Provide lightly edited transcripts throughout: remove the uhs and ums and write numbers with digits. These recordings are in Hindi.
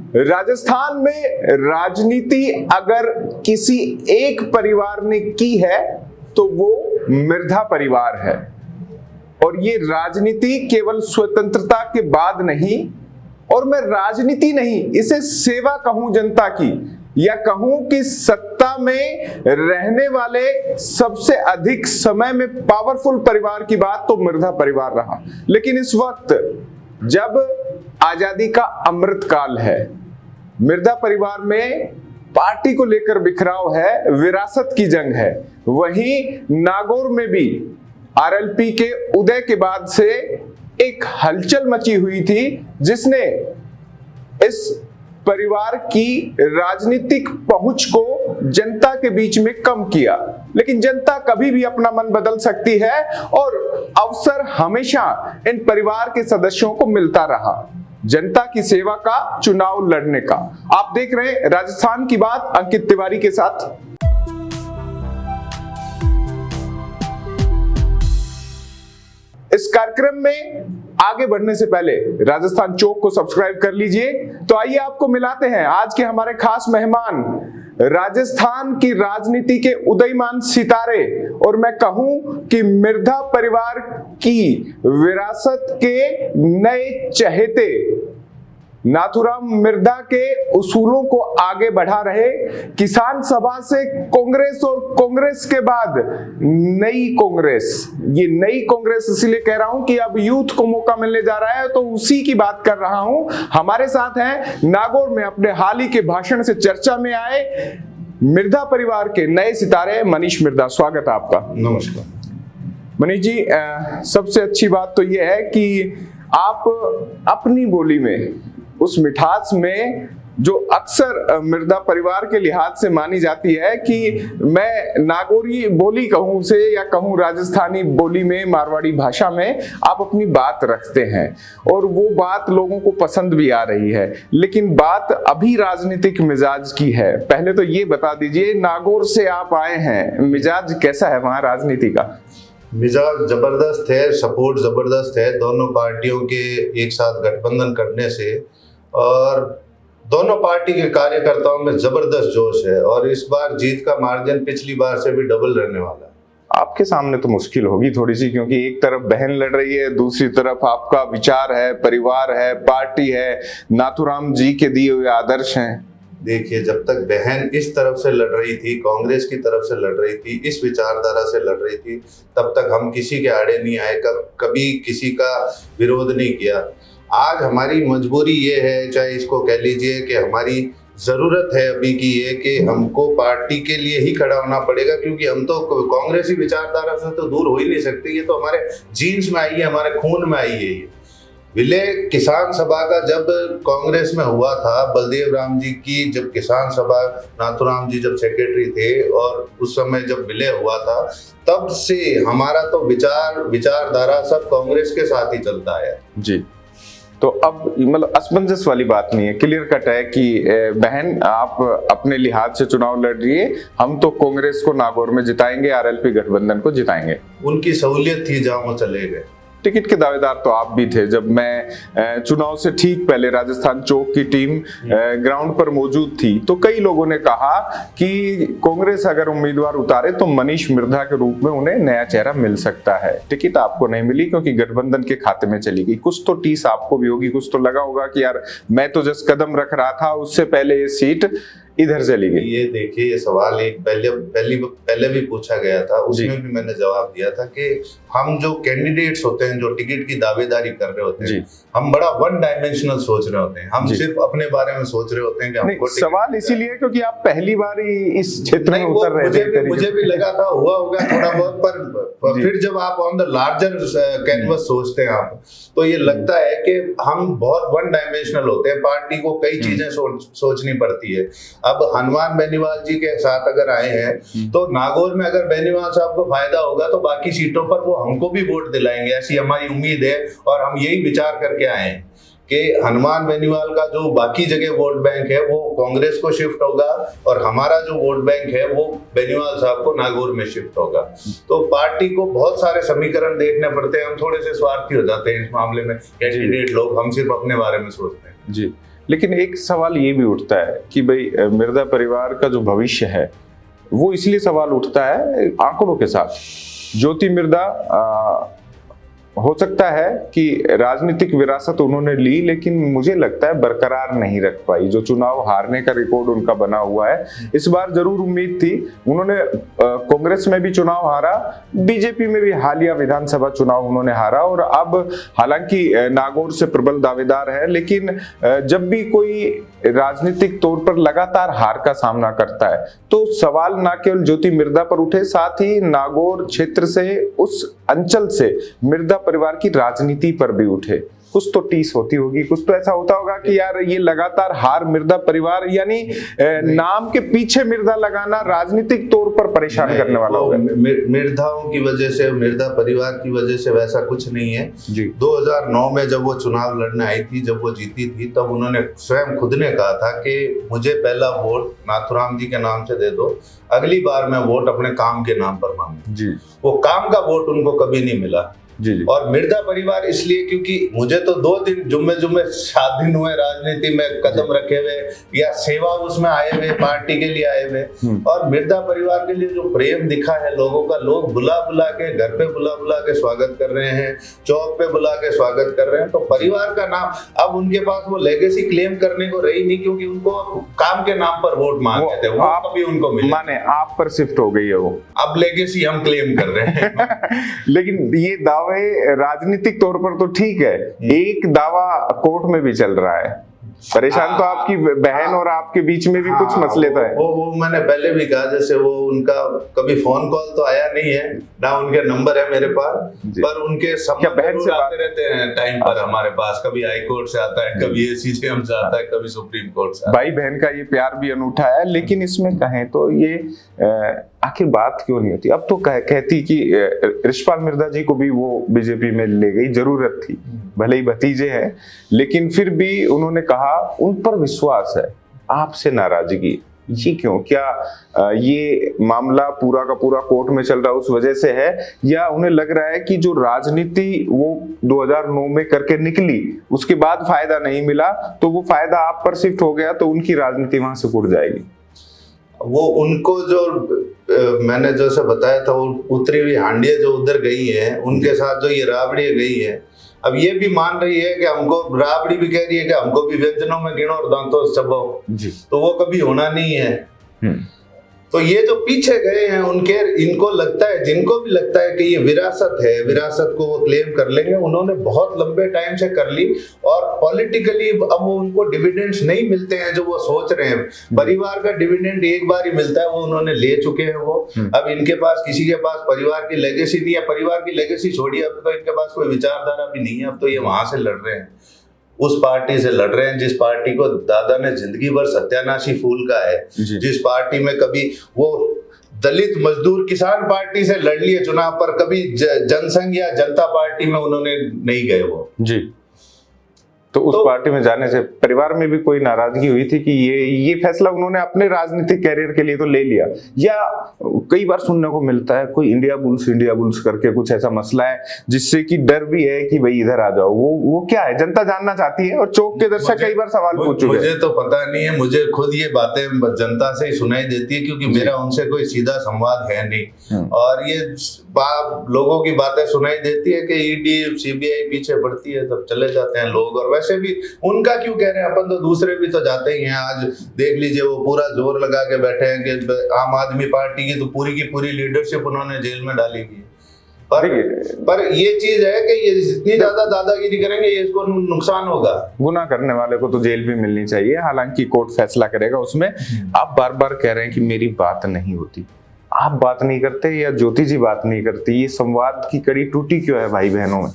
राजस्थान में राजनीति अगर किसी एक परिवार ने की है तो वो मिर्धा परिवार है। और ये राजनीति केवल स्वतंत्रता के बाद नहीं, और मैं राजनीति नहीं इसे सेवा कहूं जनता की, या कहूं कि सत्ता में रहने वाले सबसे अधिक समय में पावरफुल परिवार की बात तो मिर्धा परिवार रहा। लेकिन इस वक्त जब आजादी का अमृत काल है, मिर्धा परिवार में पार्टी को लेकर बिखराव है, विरासत की जंग है। वहीं नागौर में भी आरएलपी के उदय के बाद से एक हलचल मची हुई थी जिसने इस परिवार की राजनीतिक पहुंच को जनता के बीच में कम किया। लेकिन जनता कभी भी अपना मन बदल सकती है और अवसर हमेशा इन परिवार के सदस्यों को मिलता रहा जनता की सेवा का, चुनाव लड़ने का। आप देख रहे हैं राजस्थान की बात अंकित तिवारी के साथ। इस कार्यक्रम में आगे बढ़ने से पहले राजस्थान चौक को सब्सक्राइब कर लीजिए। तो आइए आपको मिलाते हैं आज के हमारे खास मेहमान, राजस्थान की राजनीति के उदयमान सितारे, और मैं कहूं कि मिर्धा परिवार की विरासत के नए चहेते, नाथूराम मिर्धा के उसूलों को आगे बढ़ा रहे, किसान सभा से कांग्रेस और कांग्रेस के बाद नई कांग्रेस। ये नई कांग्रेस इसलिए कह रहा हूं कि अब यूथ को मौका मिलने जा रहा है, तो उसी की बात कर रहा हूं। हमारे साथ हैं नागौर में अपने हाल ही के भाषण से चर्चा में आए मिर्धा परिवार के नए सितारे मनीष मिर्धा। स्वागत है आपका। नमस्कार मनीष जी, सबसे अच्छी बात तो यह है कि आप अपनी बोली में, उस मिठास में जो अक्सर मिर्धा परिवार के लिहाज से मानी जाती है कि मैं नागौरी बोली कहूं उसे, या कहूं राजस्थानी बोली में, मारवाड़ी भाषा में, आप अपनी बात रखते हैं और वो बात लोगों को पसंद भी आ रही है। लेकिन बात अभी राजनीतिक मिजाज की है। पहले तो ये बता दीजिए, नागौर से आप आए हैं, मिजाज कैसा है वहां राजनीति का? मिजाज जबरदस्त है, सपोर्ट जबरदस्त है दोनों पार्टियों के एक साथ गठबंधन करने से, और दोनों पार्टी के कार्यकर्ताओं में जबरदस्त जोश है। और इस बार जीत का मार्जिन पिछली बार से भी डबल रहने वाला है। आपके सामने तो मुश्किल होगी थोड़ी सी, क्योंकि एक तरफ बहन लड़ रही है, दूसरी तरफ आपका विचार है, परिवार है, पार्टी है, नाथूराम जी के दिए हुए आदर्श हैं। देखिए, जब तक बहन इस तरफ से लड़ रही थी, कांग्रेस की तरफ से लड़ रही थी, इस विचारधारा से लड़ रही थी, तब तक हम किसी के आड़े नहीं आए, कभी किसी का विरोध नहीं किया। आज हमारी मजबूरी ये है, चाहे इसको कह लीजिए कि हमारी ज़रूरत है अभी की ये, कि हमको पार्टी के लिए ही खड़ा होना पड़ेगा, क्योंकि हम तो कांग्रेसी विचारधारा से तो दूर हो ही नहीं सकते। ये तो हमारे जीन्स में आई है, हमारे खून में आई है। ये विलय किसान सभा का जब कांग्रेस में हुआ था, बलदेव राम जी की जब किसान सभा, नाथूराम जी जब सेक्रेटरी थे, और उस समय जब विलय हुआ था, तब से हमारा तो विचारधारा सब कांग्रेस के साथ ही चलता है जी। तो अब मतलब असमंजस वाली बात नहीं है, क्लियर कट है कि बहन आप अपने लिहाज से चुनाव लड़ रही है, हम तो कांग्रेस को नागौर में जिताएंगे, आरएलपी गठबंधन को जिताएंगे। उनकी सहूलियत थी जहां वो चले गए। टिकट के दावेदार तो आप भी थे। जब मैं चुनाव से ठीक पहले राजस्थान चौक की टीम ग्राउंड पर मौजूद थी, तो कई लोगों ने कहा कि कांग्रेस अगर उम्मीदवार उतारे तो मनीष मिर्धा के रूप में उन्हें नया चेहरा मिल सकता है। टिकट आपको नहीं मिली क्योंकि गठबंधन के खाते में चली गई। कुछ तो टीस आपको भी होगी, कुछ तो लगा होगा कि यार मैं तो जस्ट कदम रख रहा था, उससे पहले ये सीट इधर चली गई। ये देखिए, ये सवाल एक पहले भी पूछा गया था, उसमें भी मैंने जवाब दिया था कि हम जो कैंडिडेट्स होते हैं, जो टिकट की दावेदारी कर रहे होते हैं, हम बड़ा वन डायमेंशनल सोच रहे होते हैं। हम सिर्फ अपने बारे में सोच रहे होते हैं कि हमको सवाल इसीलिए क्योंकि आप पहली बार ही इस क्षेत्र में उतर रहे थे। मुझे भी लगा था हुआ होगा थोड़ा बहुत, पर फिर जब आप ऑन द लार्जर कैनवस सोचते हैं आप, तो ये लगता है कि हम बहुत वन डायमेंशनल होते हैं। पार्टी को कई चीजें सोचनी पड़ती है। अब हनुमान बेनीवाल जी के साथ अगर आए हैं, तो नागौर में अगर बेनीवाल साहब को फायदा होगा तो बाकी सीटों पर वो हमको भी वोट दिलाएंगे, ऐसी हमारी उम्मीद है। और हम यही विचार करके आए हैं कि हनुमान बेनीवाल का जो बाकी जगह वोट बैंक है वो कांग्रेस को शिफ्ट होगा, और हमारा जो वोट बैंक है वो बेनीवाल साहब को नागौर में शिफ्ट होगा। तो पार्टी को बहुत सारे समीकरण देखने पड़ते हैं। हम थोड़े से स्वार्थी हो जाते हैं इस मामले में, कैंडिडेट लोग, हम सिर्फ अपने बारे में सोचते हैं। जी, लेकिन एक सवाल ये भी उठता है कि भाई मिर्जा परिवार का जो भविष्य है वो इसलिए सवाल उठता है आंकड़ों के साथ। ज्योति मिर्जा हो सकता है कि राजनीतिक विरासत उन्होंने ली, लेकिन मुझे लगता है बरकरार नहीं रख पाई। जो चुनाव हारने का रिकॉर्ड उनका बना हुआ है, इस बार जरूर उम्मीद थी। उन्होंने कांग्रेस में भी चुनाव हारा, बीजेपी में भी हालिया विधानसभा चुनाव उन्होंने हारा, और अब हालांकि नागौर से प्रबल दावेदार है, लेकिन जब भी कोई राजनीतिक तौर पर लगातार हार का सामना करता है तो सवाल ना केवल ज्योति मिर्जा पर उठे, साथ ही नागौर क्षेत्र से, उस अंचल से मिर्जा परिवार की राजनीति पर भी उठे। कुछ तो टीस होती होगी, कुछ तो ऐसा होता होगा कि यार ये लगातार हार मिर्जा परिवार, यानी नाम के पीछे मिर्जा लगाना राजनीतिक तौर पर परेशान करने वाला होगा। मिर्जाओं की वजह से, मिर्जा परिवार की वजह से वैसा कुछ नहीं है जी। 2009 में जब वो चुनाव लड़ने आई थी, जब वो जीती थी, तब उन्होंने स्वयं खुद ने कहा था कि मुझे पहला वोट नाथुराम जी के नाम से दे दो, अगली बार मैं वोट अपने काम के नाम पर मांगू जी। वो काम का वोट उनको कभी नहीं मिला जी। और मिर्जा परिवार इसलिए क्योंकि मुझे तो 2 दिन जुम्मे 7 दिन हुए राजनीति में कदम रखे हुए या सेवा उसमें आए हुए, पार्टी के लिए आए हुए, और मिर्जा परिवार के लिए जो प्रेम दिखा है लोगों का, लोग बुला बुला के, घर पे बुला बुला के स्वागत कर रहे हैं, चौक पे बुला के स्वागत कर रहे हैं, तो परिवार का नाम अब उनके पास वो लेगेसी क्लेम करने को रही नहीं, क्योंकि उनको काम के नाम पर वोट मांगते थे, वो कभी उनको मिले, माने आप पर शिफ्ट हो गई है वो, अब लेगेसी हम क्लेम कर रहे हैं। लेकिन ये दावा राजनीतिक तौर पर तो ठीक है, एक दावा कोर्ट में भी चल रहा है। परेशान तो आपकी बहन और आपके बीच में भी कुछ मसले तो है। वो मैंने पहले भी कहा, जैसे वो उनका कभी फोन कॉल तो आया नहीं है, ना उनके नंबर है मेरे पास, पर उनके बहन से आते रहते हैं टाइम पर हमारे पास, कभी हाई कोर्ट से आता है, कभी एसीजेएम से आता है, कभी सुप्रीम कोर्ट से। भाई बहन का ये प्यार भी अनूठा है, लेकिन इसमें कहें तो ये आखिर बात क्यों नहीं होती? अब तो कहती कि रिशपाल मिर्जा जी को भी वो बीजेपी में ले गई, जरूरत थी, भले ही भतीजे हैं, लेकिन फिर भी उन्होंने कहा उन पर विश्वास है, आपसे नाराजगी। ये क्यों? क्या ये मामला पूरा का पूरा कोर्ट में चल रहा है उस वजह से है, या उन्हें लग रहा है कि जो राजनीति वो 2009 में करके निकली उसके बाद फायदा नहीं मिला, तो वो फायदा आप पर शिफ्ट हो गया, तो उनकी राजनीति वहां से उड़ जाएगी? वो उनको जो मैंने जैसे बताया था, वो उतरी हुई हांडिया जो उधर गई है, उनके साथ जो ये राबड़ी गई है, अब ये भी मान रही है कि हमको, राबड़ी भी कह रही है कि हमको भी व्यंजनों में गिनो और दांतों से चबाओ, तो वो कभी होना नहीं है। तो ये जो पीछे गए हैं उनके, इनको लगता है, जिनको भी लगता है कि ये विरासत है, विरासत को वो क्लेम कर लेंगे, उन्होंने बहुत लंबे टाइम से कर ली, और पॉलिटिकली अब वो उनको डिविडेंड्स नहीं मिलते हैं जो वो सोच रहे हैं। परिवार का डिविडेंड एक बार ही मिलता है, वो उन्होंने ले चुके हैं वो। अब इनके पास, किसी के पास परिवार की लेगेसी नहीं है, परिवार की लेगेसी छोड़िए, अब तो इनके पास कोई विचारधारा भी नहीं है, अब तो ये वहां से लड़ रहे हैं, उस पार्टी से लड़ रहे हैं जिस पार्टी को दादा ने जिंदगी भर सत्यानाशी फूल का है, जिस पार्टी में कभी वो दलित मजदूर किसान पार्टी से लड़ लिए चुनाव पर, कभी जनसंघ या जनता पार्टी में उन्होंने नहीं गए वो जी। तो उस पार्टी में जाने से परिवार में भी कोई नाराजगी हुई थी कि ये फैसला उन्होंने अपने राजनीतिक कैरियर के लिए तो ले लिया, या कई बार सुनने को मिलता है कोई इंडिया बुल्स करके कुछ ऐसा मसला है जिससे कि डर भी है कि भाई इधर आ जाओ, वो क्या है? जनता जानना चाहती है, और चौक के दर्शक कई बार सवाल पूछ चुके हैं। मुझे तो पता नहीं है, मुझे खुद ये बातें जनता से ही सुनाई देती है, क्योंकि मेरा उनसे कोई सीधा संवाद है नहीं, और ये लोगों की बातें सुनाई देती है कि ईडी सीबीआई पीछे पड़ती है, तब चले जाते हैं लोग। और वैसे भी उनका क्यों कह रहे हैं, अपन तो दूसरे भी तो जाते ही हैं। आज देख लीजिए, वो पूरा जोर लगा के बैठे हैं कि आम आदमी पार्टी की तो पूरी की पूरी लीडरशिप उन्होंने जेल में डाली हुई है। पर ये चीज है कि ये जितनी ज्यादा दादागिरी करेंगे, ये इसको नुकसान होगा। गुनाह करने वाले को तो जेल भी मिलनी चाहिए, हालांकि कोर्ट फैसला करेगा उसमें। आप बार बार कह रहे हैं कि मेरी बात नहीं होती, आप बात नहीं करते या ज्योति जी बात नहीं करती, ये संवाद की कड़ी टूटी क्यों है भाई बहनों में?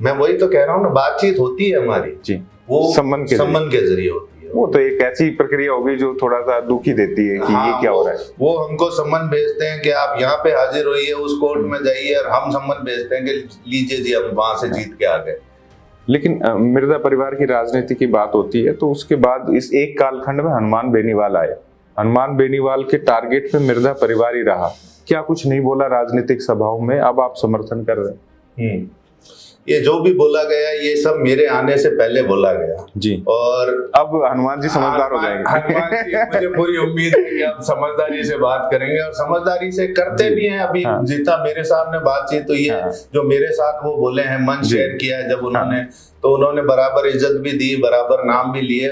मैं वही तो कह रहा हूँ ना, बातचीत होती है हमारी जी, वो संबंध के जरिए होती है। वो तो एक ऐसी प्रक्रिया होगी जो थोड़ा सा दुखी देती है कि ये क्या हो रहा है। वो हमको सम्मन भेजते हैं कि आप यहाँ पे हाजिर होइए, उस कोर्ट में जाइए, और हम सम्मन भेजते हैं कि लीजिए जी, हम वहां से जीत के आ गए। लेकिन मिर्जा परिवार की राजनीति की बात होती है तो उसके बाद इस एक कालखंड में हनुमान बेनीवाल आए। हनुमान बेनीवाल के टारगेट पे मिर्जा परिवार ही रहा, क्या कुछ नहीं बोला राजनीतिक सभाओं में, अब आप समर्थन कर रहे हैं? ये जो भी बोला गया ये सब मेरे आने से पहले बोला गया जी। और अब हनुमान जी समझदार हो जाएंगे। हनुमान जी, मुझे पूरी उम्मीद है कि अब समझदारी से बात करेंगे और समझदारी से करते भी हैं। अभी हाँ। जितना मेरे सामने बातचीत हुई है, हाँ। जो मेरे साथ वो बोले हैं, मन जी। शेयर किया है जब उन्होंने, तो उन्होंने बराबर इज्जत भी दी, बराबर नाम भी लिए।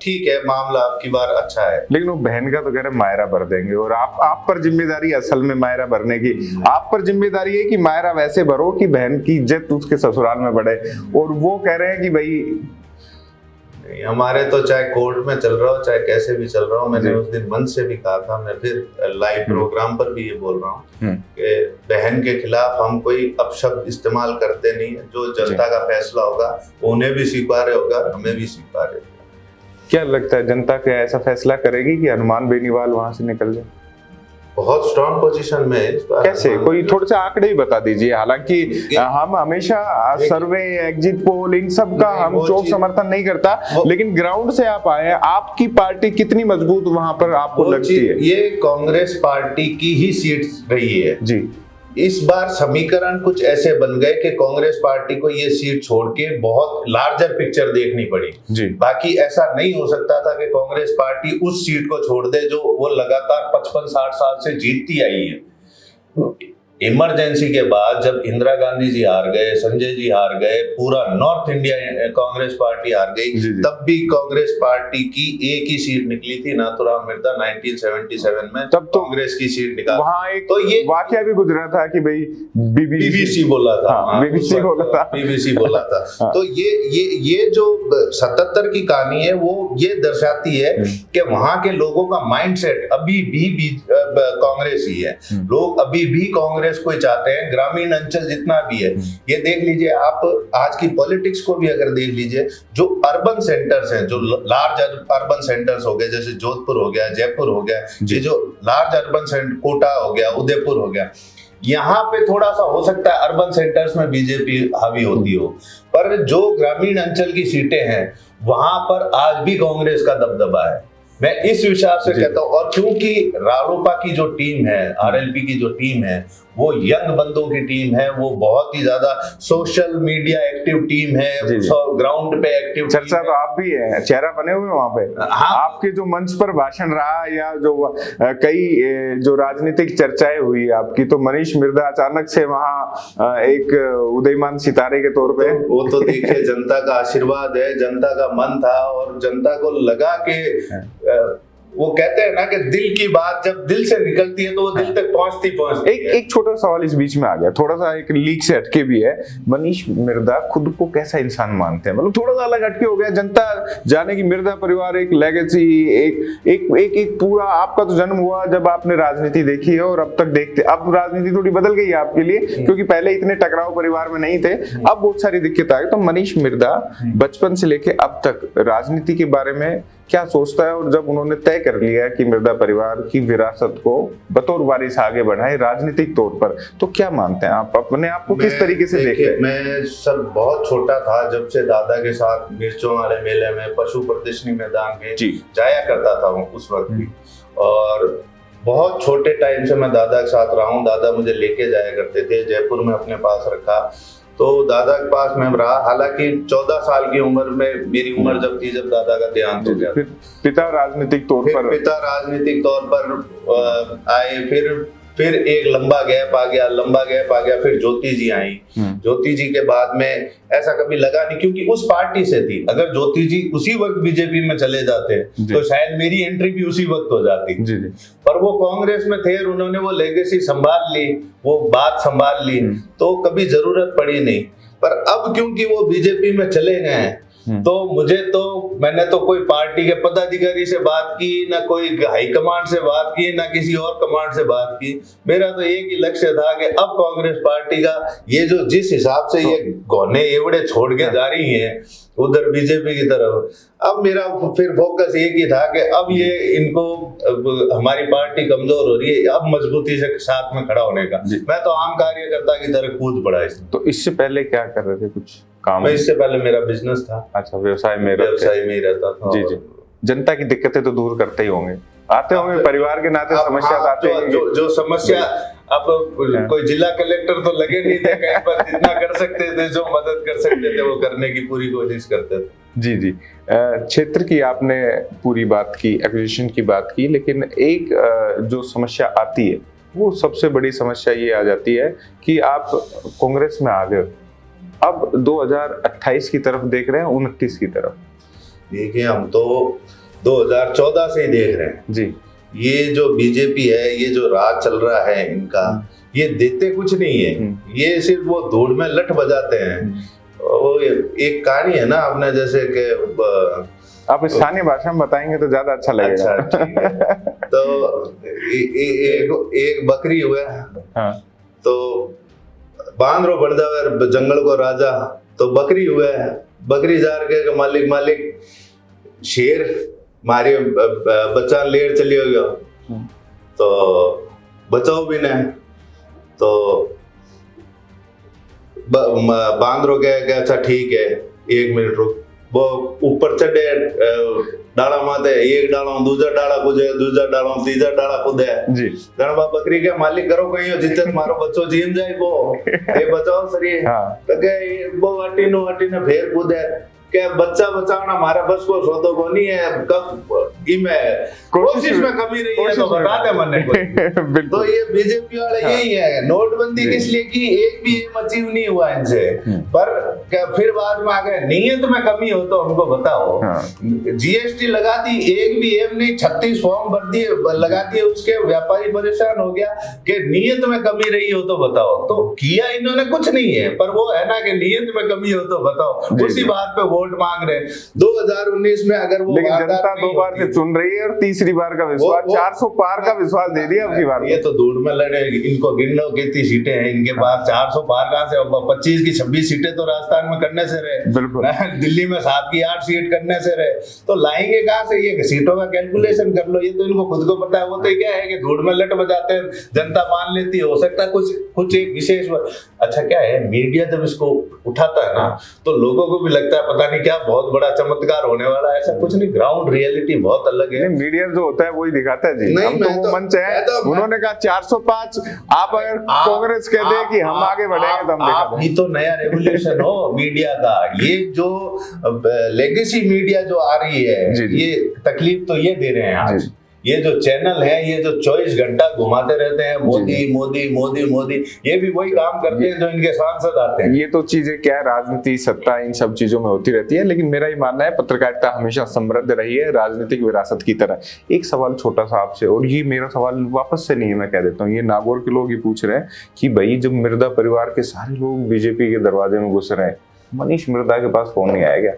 ठीक है, मामला आपकी बार अच्छा है। लेकिन वो बहन का तो कह रहे मायरा भर देंगे, और आप पर जिम्मेदारी असल में मायरा भरने की, आप पर जिम्मेदारी है कि मायरा वैसे भरो कि बहन की इज्जत उसके ससुराल में बढ़े। और वो कह रहे हैं कि भाई हमारे तो चाहे कोर्ट में चल रहा हो चाहे कैसे भी चल रहा हो, मैंने उस दिन मन से भी कहा था, मैं फिर लाइव प्रोग्राम पर भी ये बोल रहा हूँ कि बहन के खिलाफ हम कोई अपशब्द इस्तेमाल करते नहीं है। जो जनता का फैसला होगा उन्हें भी स्वीकार्य होगा, हमें भी स्वीकार्य होगा। क्या लगता है जनता क्या ऐसा फैसला करेगी कि हनुमान बेनीवाल वहां से निकल जाए? बहुत स्ट्रॉन्ग पोजीशन में है इस बार। कैसे, कोई थोड़े से आंकड़े ही बता दीजिए। हालांकि हम हमेशा सर्वे, एग्जिट पोल, इन सब का हम चौक समर्थन नहीं करता, लेकिन ग्राउंड से आप आए हैं, आपकी पार्टी कितनी मजबूत वहां पर आपको लगती है? ये कांग्रेस पार्टी की ही सीट रही है जी। इस बार समीकरण कुछ ऐसे बन गए कि कांग्रेस पार्टी को ये सीट छोड़ के बहुत लार्जर पिक्चर देखनी पड़ी जी। बाकी ऐसा नहीं हो सकता था कि कांग्रेस पार्टी उस सीट को छोड़ दे जो वो लगातार 55-60 साल से जीतती आई है। इमरजेंसी के बाद जब इंदिरा गांधी जी हार गए, संजय जी हार गए, पूरा नॉर्थ इंडिया कांग्रेस पार्टी हार गई, तब भी कांग्रेस पार्टी की एक ही सीट निकली थी, नाथुराम मिर्जा 1977 में, तब तो कांग्रेस की सीट निकाली। वहां एक तो ये वाकया भी गुजरा था कि भाई बीबीसी बोला था। हाँ, बीबीसी बोला था। हाँ। तो ये जो 77 की कहानी है वो ये दर्शाती है कि वहां के लोगों का माइंडसेट अभी भी कांग्रेस ही है। लोग अभी भी कांग्रेस को ही चाहते हैं, ग्रामीण अंचल जितना भी है। ये देख लीजिए आप, आज की पॉलिटिक्स को भी अगर देख लीजिए, जो अर्बन सेंटर्स हैं, जो लार्ज अर्बन सेंटर्स हो गए, जैसे जोधपुर हो गया, जयपुर हो गया, ये जो लार्ज अर्बन सेंटर, कोटा हो गया, उदयपुर हो गया, यहाँ पे थोड़ा सा हो सकता है अर्बन सेंटर्स में बीजेपी हावी होती हो, पर जो ग्रामीण अंचल की सीटें हैं वहां पर आज भी कांग्रेस का दबदबा है। मैं इस विचार से कहता हूँ, और क्योंकि रालोपा की जो टीम है, आरएलपी की जो टीम है, वो यंग बंदों की टीम है, वो बहुत ही ज्यादा सोशल मीडिया एक्टिव टीम है, ग्राउंड पे एक्टिव। चर्चा तो आप भी है, चेहरा बने हुए वहां पे। हाँ। आपके जो मंच पर भाषण रहा या जो कई जो राजनीतिक चर्चाएं हुई आपकी, तो मनीष मिर्जा अचानक से वहां एक उदयमान सितारे के तौर पे। वो तो देखिए जनता का आशीर्वाद है, जनता का मन था, और जनता को लगा कि वो कहते हैं ना कि दिल की बात जब दिल से निकलती है तो वो दिल तक पहुंचती है। एक छोटा सवाल इस बीच में आ गया, थोड़ा सा एक लीक से हटके भी है। मनीष मिर्जा खुद को कैसा इंसान मानते हैं? मतलब थोड़ा सा अलग हटके हो गया, जनता जाने की मिर्जा परिवार एक लेगेसी, एक पूरा, आपका तो जन्म हुआ जब आपने राजनीति देखी है और अब तक देखते, अब राजनीति थोड़ी बदल गई है आपके लिए, क्योंकि पहले इतने टकराव परिवार में नहीं थे, अब बहुत सारी दिक्कत आ गई। तो मनीष मिर्जा बचपन से लेके अब तक राजनीति के बारे में क्या सोचता है? और जब उन्होंने तय कर लिया कि मिर्जा परिवार की विरासत को बतौर वारिस आगे बढ़ाए राजनीतिक तौर पर, तो क्या मानते हैं आप? अपने आप को किस तरीके से देखते हैं? मैं सब बहुत छोटा था जब से दादा के साथ मिर्चों वाले मेले में, पशु प्रदर्शनी मैदान में जाया करता था उस वक्त भी, और बहुत छोटे टाइम से मैं दादा के साथ रहा हूँ। दादा मुझे लेके जाया करते थे, जयपुर में अपने पास रखा, तो दादा के पास मैं रहा। हालांकि 14 साल की उम्र में, मेरी उम्र जब थी जब दादा का देहांत हो गया। पिता राजनीतिक तौर पर आए, फिर एक लंबा गैप आ गया, फिर ज्योति जी आई। ज्योति जी के बाद में ऐसा कभी लगा नहीं, क्योंकि उस पार्टी से थी। अगर ज्योति जी उसी वक्त बीजेपी में चले जाते तो शायद मेरी एंट्री भी उसी वक्त हो जाती। पर वो कांग्रेस में थे और उन्होंने वो लेगेसी संभाल ली, वो बात संभाल ली, तो कभी जरूरत पड़ी नहीं। पर अब क्योंकि वो बीजेपी में चले गए हैं, तो मैंने तो कोई पार्टी के पदाधिकारी से बात की, ना कोई हाईकमांड से बात की, ना किसी और कमांड से बात की। मेरा तो एक ही लक्ष्य था कि अब कांग्रेस पार्टी का ये जो जिस हिसाब से ये गौने एवड़े छोड़ के जा रही हैं उधर बीजेपी की तरफ, अब मेरा फिर फोकस एक ही था कि अब ये इनको, हमारी पार्टी कमजोर हो रही है, अब मजबूती से साथ में खड़ा होने का। मैं तो आम कार्यकर्ता की तरह कूद पड़ा इसमें। तो इससे पहले क्या कर रहे थे? कुछ काम? इससे पहले मेरा बिजनेस था। अच्छा, व्यवसाय में ही रहता था। जी। जनता की दिक्कतें तो दूर करते ही होंगे, आते होंगे, परिवार के नाते समस्या आते हैं। जो समस्या अब कोई जिला कलेक्टर तो लगे नहीं थे कहीं पर, जितना कर सकते थे, जो मदद कर सकते थे वो करने की पूरी कोशिश करते थे। जी जी, क्षेत्र की आपने पूरी बात की, एक्विजिशन की बात की, लेकिन एक जो समस्या आती है वो सबसे बड़ी समस्या ये आ जाती है कि आप कांग्रेस में आ गए, अब 2028 की तरफ देख रहे हैं, 29 की तरफ। देखिए हम तो 2014 से ही देख रहे हैं जी, ये जो बीजेपी है, ये जो राज चल रहा है इनका, ये देते कुछ नहीं है, ये सिर्फ वो धूल में लठ बजाते हैं। वो एक कहानी है ना आपने, जैसे कि आप स्थानीय भाषा में बताएंगे तो ज्यादा अच्छा लगेगा। अच्छा, ठीक है। तो एक बकरी हुआ, हाँ। तो बांदरो बन जावे जंगल को राजा, तो बकरी हुआ है, बकरी जार के मालिक मालिक शेर मारे बच्चा लेर चली हो गया, तो बचाओ भी नहीं, तो बांदरो कहे अच्छा ठीक है 1 मिनट रुक, वो ऊपर चढ़े डाला माते, एक डाला दूसरा डाला कूदे, दूसरा डाला तीसरा डाला कूदे जी। जनबा बकरी के मालिक करो कहीं हो जितने मारो बच्चों जीम जाए वो ये बचाओ सरी। हाँ। तो के वो अटी ने फेर कूदे के बच्चा बचाना हमारा बस को सौदो को नहीं है, कब में कोशिश में कमी रही है तो बता दे मन्ने को। तो ये बीजेपी वाले यही है, नोटबंदी किस लिए की, एक भी एम अचीव नहीं हुआ इनसे, पर क्या फिर बाद में आ गए नियत में कमी हो तो हमको बताओ। जीएसटी लगा दी, एक भी एम नहीं, 36 फॉर्म भर दिए लगा दिए, उसके व्यापारी परेशान हो गया कि नियत में कमी रही हो तो बताओ। तो किया इन्होंने कुछ नहीं है, पर वो है ना कि नियत में कमी हो तो बताओ, उसी बात पे वोट मांग रहे। 2019 में अगर वो जनता 2 बार से चुन रही है और तीसरी बार का विश्वास 400 पार का विश्वास दे दिया अब की बार। ये तो दूर में लड़े, इनको गिन लो कितनी सीटें हैं इनके पास, 400 पार कहां से, 25 की 26 सीटें तो राजस्थान में करने से रहे, बिल्कुल दिल्ली में 7 की 8 सीट करने से रहे, तो लाएंगे कहां से, ये सीटों का कैलकुलेशन कर लो, ये तो इनको खुद को पता है। वो तो क्या है कि धूड़ में लट बजाते हैं, जनता मान लेती है, हो सकता है कुछ एक विशेष। अच्छा क्या है, मीडिया जब इसको उठाता है ना तो लोगों को भी लगता है पता नहीं क्या बहुत बड़ा चमत्कार होने वाला है, ऐसा कुछ नहीं, ग्राउंड रियलिटी बहुत अलग है। मीडिया जो होता है वही दिखाता है जी, हम तो वो मंच है, उन्होंने कहा 405, आप अगर कांग्रेस कह दे कि हम आगे बढ़ेंगे तो हम आप ही तो नया रेवोल्यूशन हो मीडिया का। ये जो लेगेसी मीडिया जो आ रही है, ये तकलीफ तो ये दे रहे हैं आज, ये जो चैनल है, ये जो 24 घंटा घुमाते रहते हैं मोदी मोदी मोदी मोदी, ये भी वही काम करते हैं जो इनके सांसद आते हैं। ये तो चीजें क्या है, राजनीति सत्ता इन सब चीजों में होती रहती है, लेकिन मेरा ये मानना है पत्रकारिता हमेशा समृद्ध रही है राजनीतिक विरासत की तरह। एक सवाल छोटा सा आपसे, और ये मेरा सवाल वापस से नहीं है, मैं कह देता हूँ, ये नागौर के लोग ही पूछ रहे हैं कि भाई जब मिर्जा परिवार के सारे लोग बीजेपी के दरवाजे में घुस रहे हैं, मनीष मिर्जा के पास फोन नहीं आएगा?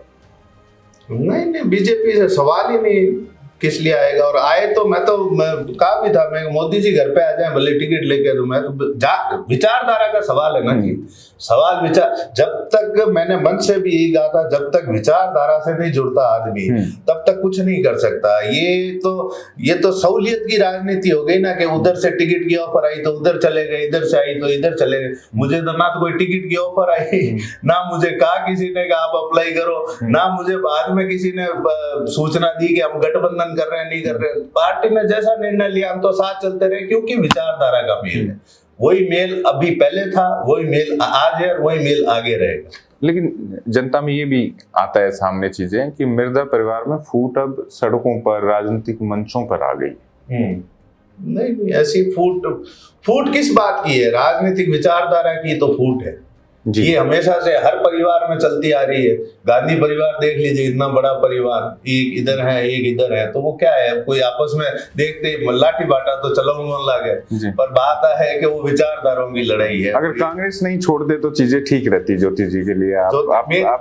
नहीं, बीजेपी से सवाल ही नहीं, किस लिए आएगा, और आए तो मैं कहा भी था, मैं मोदी जी घर पे आ जाए भले टिकट लेके, तो मैं तो विचारधारा का सवाल है ना जी, सवाल विचार, जब तक मैंने मन से भी यही कहा था, जब तक विचारधारा से नहीं जुड़ता आदमी तब तक कुछ नहीं कर सकता। ये तो सहूलियत की राजनीति हो गई ना, कि उधर से टिकट की ऑफर आई तो उधर चले गए, इधर से आई तो इधर चले गए। मुझे तो ना तो कोई टिकट की ऑफर आई, ना मुझे कहा किसी ने आप अप्लाई करो, ना मुझे बाद में किसी ने सूचना दी कि हम गठबंधन कर रहे हैं नहीं कर रहे। पार्टी ने जैसा निर्णय लिया हम तो साथ चलते रहे, क्योंकि विचारधारा का मेल है, वही मेल अभी पहले था, वही मेल आज है और वही मेल आगे रहेगा। लेकिन जनता में ये भी आता है सामने चीजें कि मिर्जा परिवार में फूट अब सड़कों पर, राजनीतिक मंचों पर आ गई। नहीं, ऐसी फूट किस बात की है, राजनीतिक विचारधारा की तो फूट है। ये हमेशा से हर परिवार में चलती आ रही है। गांधी परिवार देख लीजिए, इतना बड़ा परिवार, एक इधर है एक इधर है, तो वो क्या है, कोई आपस में देखते लाठी बाटा तो चलाऊं लागे, पर बात है कि वो विचारधाराओं की लड़ाई है। अगर कांग्रेस नहीं छोड़ दे तो चीजें ठीक रहती ज्योति जी के लिए।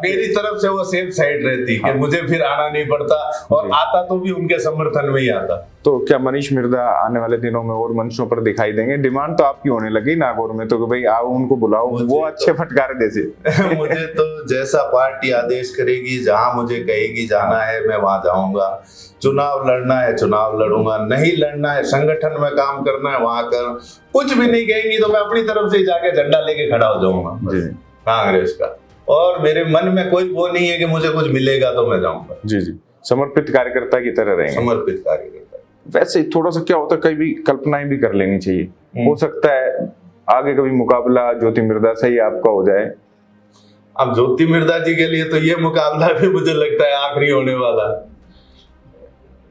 मेरी तरफ से वो सेफ साइड रहती कि मुझे फिर आना नहीं पड़ता, और आता तो भी उनके समर्थन में ही आता। तो क्या मनीष मिर्जा आने वाले दिनों में और मंचों पर दिखाई देंगे? डिमांड तो आपकी होने लगी नागौर में तो कि भाई आओ उनको बुलाओ, वो अच्छे फटकारे जैसे। मुझे तो जैसा पार्टी आदेश करेगी, जहां मुझे कहेगी जाना है मैं वहां जाऊंगा। चुनाव लड़ना है चुनाव लड़ूंगा, नहीं लड़ना है संगठन में काम करना है वहां कर, कुछ भी नहीं कहेंगी तो मैं अपनी तरफ से जाके झंडा लेके खड़ा हो जाऊंगा कांग्रेस का, और मेरे मन में कोई वो नहीं है कि मुझे कुछ मिलेगा तो मैं जाऊंगा। जी, समर्पित कार्यकर्ता की तरह रहेंगे। समर्पित कार्यकर्ता। वैसे थोड़ा सा क्या होता है, कई भी कल्पनाएं भी कर लेनी चाहिए। हो सकता है आगे कभी मुकाबला ज्योति मिर्धा से ही आपका हो जाए? अब ज्योति मिर्धा जी के लिए तो ये मुकाबला भी मुझे लगता है आखिरी होने वाला।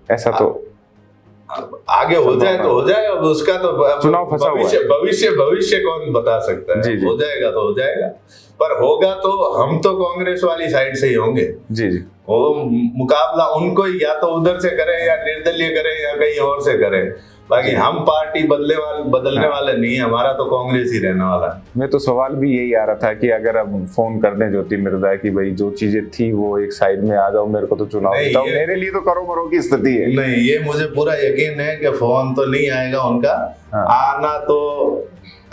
ऐसा तो अब आगे हो जाए तो हो जाए, अब उसका तो चुनाव फंसा हुआ है। भविष्य कौन बता सकता है। जी, जी। हो जाएगा तो हो जाएगा, पर होगा तो हम तो कांग्रेस वाली साइड से ही होंगे। जी जी। वो मुकाबला उनको ही या तो उधर से करें या निर्दलीय करें या कहीं और से करें, बाकी हम पार्टी बदलने वाले नहीं है, हमारा तो कांग्रेस ही रहने वाला है। मैं तो सवाल भी यही आ रहा था कि अगर अब फोन कर दें ज्योति मिर्धा की भाई जो चीजें थी वो एक साइड में आ जाओ, मेरे को तो चुनाव नहीं, जिताओ, मेरे लिए तो करो मरो की स्थिति है। नहीं, ये मुझे पूरा यकीन है कि फोन तो नहीं आएगा उनका। हाँ। आना तो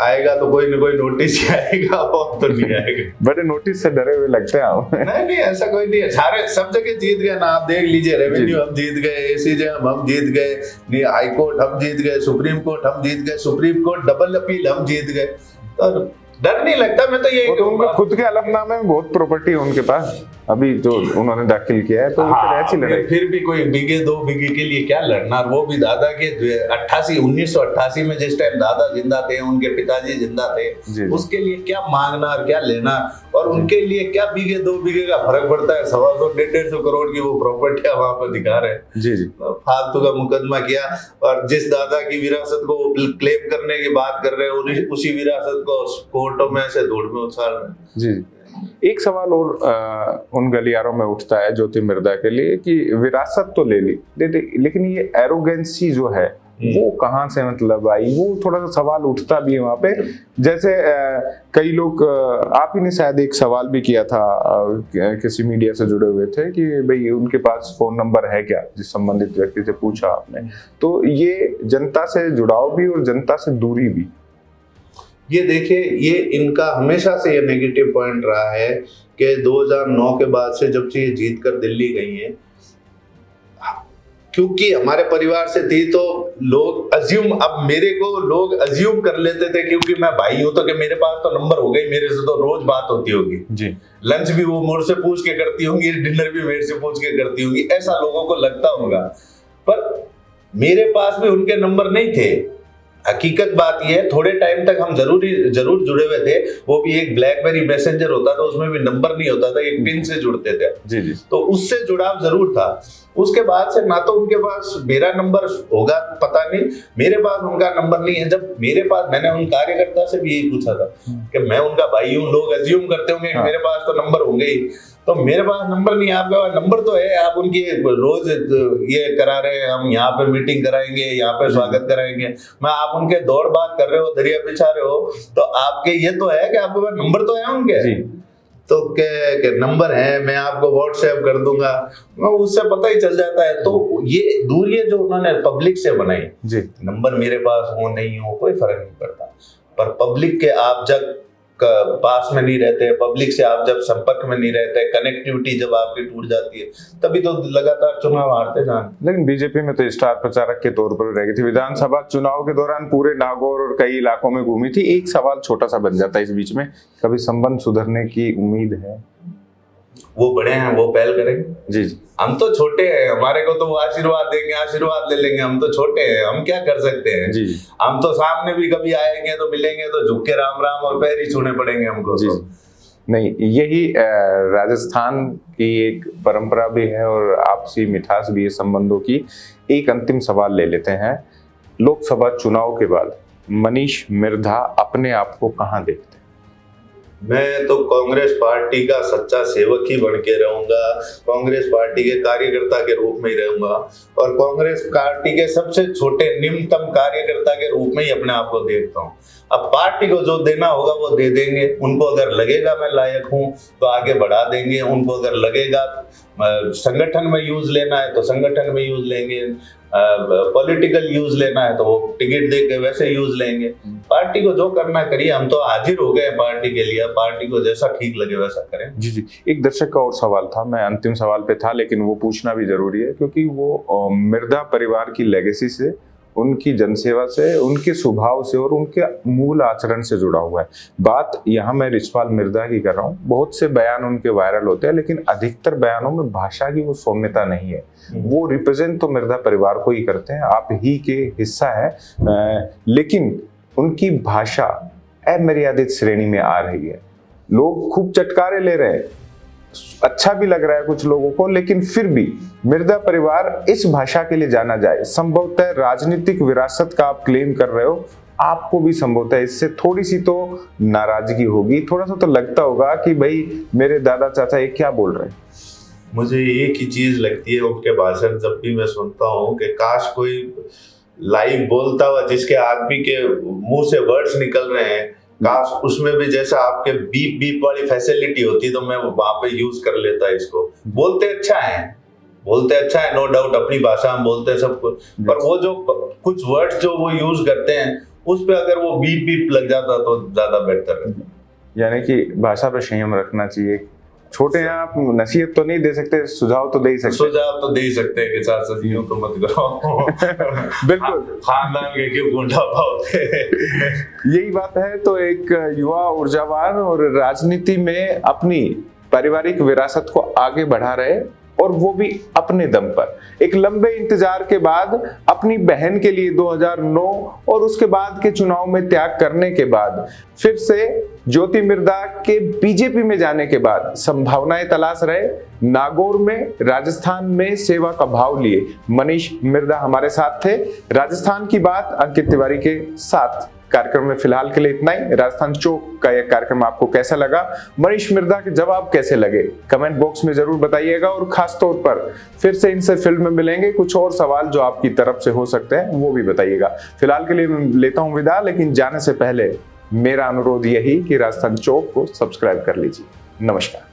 आएगा तो कोई न कोई नोटिस ही आएगा, फोन तो नहीं आएगा। बड़े नोटिस से डरे हुए लगते हैं आप। नहीं, ऐसा कोई नहीं है, सारे सब जगह जीत गए ना। आप देख लीजिए, रेवेन्यू हम जीत गए, एसीजे हम जीत गए, नहीं हाई कोर्ट हम जीत गए, सुप्रीम कोर्ट हम जीत गए, सुप्रीम कोर्ट डबल अपील हम जीत गए, तो डर नहीं लगता। मैं तो यही तो उनके खुद के अलफनामे में बहुत प्रॉपर्टी है उनके पास अभी जो उन्होंने दाखिल किया है, तो ऐसी लड़ाई फिर भी कोई बीघे 2 बीघे के लिए क्या लड़ना। वो भी दादा के 1988 में जिस टाइम दादा जिंदा थे, उनके पिताजी जिंदा थे, जी। उसके लिए क्या मांगना और क्या लेना, और उनके लिए क्या बीघे 2 बीघे का फर्क पड़ता है। 125-150 करोड़ की वो प्रॉपर्टियां वहां पर दिखा रहे हैं। जी जी। फालतू का मुकदमा किया, और जिस दादा की विरासत को क्लेम करने की बात कर रहे हैं, उसी विरासत को कोर्टों में से धूल में उछाल रहे हैं। जी। एक सवाल और उन गलियारों में उठता है ज्योति मिर्धा के लिए कि विरासत तो ले ली, लेकिन ये एरोगेंसी जो है वो कहाँ से मतलब आई, वो थोड़ा सा सवाल उठता भी है वहां पे। जैसे कई लोग, आप ही ने शायद एक सवाल भी किया था, किसी मीडिया से जुड़े हुए थे कि भाई उनके पास फोन नंबर है क्या, जिस संबंधित व्यक्ति से पूछा आपने, तो ये जनता से जुड़ाव भी और जनता से दूरी भी। ये देखिए, ये इनका हमेशा से ये नेगेटिव पॉइंट रहा है कि 2009 के बाद से जब से ये जीत कर दिल्ली गई है, क्योंकि हमारे परिवार से थी तो लोग अब मेरे को लोग अज्यूम कर लेते थे, क्योंकि मैं भाई हूं तो कि मेरे पास तो नंबर हो गई, मेरे से तो रोज बात होती होगी जी। लंच भी वो मुझसे से पूछ के करती होंगी, डिनर भी मेरे से पूछ के करती होंगी, ऐसा लोगों को लगता होगा। पर मेरे पास भी उनके नंबर नहीं थे। हकीकत बात यह है, थोड़े टाइम तक हम जरूर जुड़े हुए थे। वो भी एक ब्लैकबेरी मैसेंजर होता था, उसमें भी नंबर नहीं होता था, एक पिन से जुड़ते थे। जी जी। तो उससे जुड़ाव जरूर था। उसके बाद से ना तो उनके पास मेरा नंबर होगा, पता नहीं, मेरे पास उनका नंबर नहीं है। जब मेरे पास, मैंने उन कार्यकर्ता से भी यही पूछा था कि मैं उनका भाई हूँ, लोग अज्यूम करते होंगे कि मेरे पास तो नंबर होंगे ही, तो मेरे पास नंबर नहीं है। आपके पास नंबर तो है, आप उनकी रोज ये करा रहे हैं, हम यहाँ पे मीटिंग कराएंगे, यहाँ पे स्वागत कराएंगे, मैं आप उनके दौड़ बात कर रहे हो, दरिया बिछा रहे हो, तो आपके ये तो है कि आपके पास नंबर तो है उनके। तो के नंबर है, मैं आपको व्हाट्सएप कर दूंगा, उससे पता ही चल जाता है। तो ये दूरी जो उन्होंने पब्लिक से बनाई जी, नंबर मेरे पास हो नहीं हो कोई फर्क नहीं पड़ता, पर पब्लिक के आप जब पास में नहीं रहते, पब्लिक से आप जब संपर्क में नहीं रहते, कनेक्टिविटी जब आपकी टूट जाती है, तभी तो लगातार चुनाव हारते जान। लेकिन बीजेपी में तो स्टार प्रचारक के तौर पर रह गई थी, विधानसभा चुनाव के दौरान पूरे नागौर और कई इलाकों में घूमी थी। एक सवाल छोटा सा बन जाता है इस बीच में, कभी संबंध सुधरने की उम्मीद है? वो बड़े हैं, वो पहल करेंगे। जी जी। हम तो छोटे हैं, हमारे को तो वो आशीर्वाद देंगे, आशीर्वाद ले लेंगे। हम तो छोटे हैं, हम क्या कर सकते हैं। जी जी। हम तो सामने भी कभी आएंगे तो मिलेंगे तो झुक के राम राम और पैर ही छूने पड़ेंगे हमको। जी। नहीं, यही राजस्थान की एक परंपरा भी है और आपसी मिठास भी है संबंधों की। एक अंतिम सवाल ले लेते हैं, लोकसभा चुनाव के बाद मनीष मिर्धा अपने आप को कहाँ देखते हैं? मैं तो कांग्रेस पार्टी का सच्चा सेवक ही बन के रहूंगा, कांग्रेस पार्टी के कार्यकर्ता के रूप में ही रहूंगा, और कांग्रेस पार्टी के सबसे छोटे निम्नतम कार्यकर्ता के रूप में ही अपने आप को देखता हूँ। अब पार्टी को जो देना होगा वो दे देंगे, उनको अगर लगेगा मैं लायक हूँ तो आगे बढ़ा देंगे, उनको अगर लगेगा संगठन में यूज लेना है तो संगठन में यूज लेंगे, पॉलिटिकल यूज लेना है तो वो टिकट दे के वैसे यूज लेंगे। पार्टी को जो करना करिए, हम तो हाजिर हो गए पार्टी के लिए, पार्टी को जैसा ठीक लगे वैसा करें। जी जी। एक दर्शक का और सवाल था, मैं अंतिम सवाल पे था लेकिन वो पूछना भी जरूरी है क्योंकि वो मिर्धा परिवार की लेगेसी से, उनकी जनसेवा से, उनके स्वभाव से और उनके मूल आचरण से जुड़ा हुआ है। बात यहाँ मैं रिचपाल मिर्धा की कर रहा हूँ। बहुत से बयान उनके वायरल होते हैं लेकिन अधिकतर बयानों में भाषा की वो सौम्यता नहीं है। वो रिप्रेजेंट तो मिर्धा परिवार को ही करते हैं, आप ही के हिस्सा है, लेकिन उनकी भाषा अमर्यादित श्रेणी में आ रही है। लोग खूब चटकारे ले रहे हैं, अच्छा भी लग रहा है कुछ लोगों को, लेकिन फिर भी मिर्जा परिवार इस भाषा के लिए जाना जाए। संभवतः राजनीतिक विरासत का आप क्लेम कर रहे हो, आपको भी संभवतः इससे थोड़ी सी तो नाराजगी होगी, थोड़ा सा तो लगता होगा कि भाई मेरे दादा चाचा ये क्या बोल रहे हैं। मुझे एक ही चीज लगती है उनके भाषण जब भी मैं सुनता हूँ कि काश कोई लाइव बोलता हुआ जिसके आदमी के मुंह से वर्ड्स निकल रहे हैं, काश उसमें भी जैसा आपके बीप बीप वाली फैसिलिटी होती तो मैं वहां पे यूज कर लेता इसको। बोलते अच्छा है नो डाउट, अपनी भाषा में बोलते हैं सब कुछ, पर वो जो कुछ वर्ड्स जो वो यूज करते हैं उस पे अगर वो बीप बीप लग जाता तो ज्यादा बेहतर है। यानी कि भाषा पे संयम रखना चाहिए। छोटे हैं आप, नसीहत तो नहीं दे सकते, सुझाव तो दे ही सकते हैं कि चाचा जी तो मत करो। बिल्कुल, खानदान के क्यों गुंडा पाओगे। यही बात है। तो एक युवा, ऊर्जावान और राजनीति में अपनी पारिवारिक विरासत को आगे बढ़ा रहे, और वो भी अपने दम पर। एक लंबे इंतजार के बाद अपनी बहन के लिए 2009 और उसके बाद के चुनाव में त्याग करने के बाद फिर से ज्योति मिर्धा के बीजेपी में जाने के बाद संभावनाएं तलाश रहे। नागौर में, राजस्थान में सेवा का भाव लिए मनीष मिर्धा हमारे साथ थे। राजस्थान की बात अंकित तिवारी के साथ कार्यक्रम में फिलहाल के लिए इतना ही। राजस्थान चौक का यह कार्यक्रम आपको कैसा लगा, मनीष मिर्धा के जवाब कैसे लगे, कमेंट बॉक्स में जरूर बताइएगा। और खास तौर पर फिर से इनसे फिल्म में मिलेंगे, कुछ और सवाल जो आपकी तरफ से हो सकते हैं वो भी बताइएगा। फिलहाल के लिए मैं लेता हूं विदा, लेकिन जाने से पहले मेरा अनुरोध यही कि राजस्थान चौक को सब्सक्राइब कर लीजिए। नमस्कार।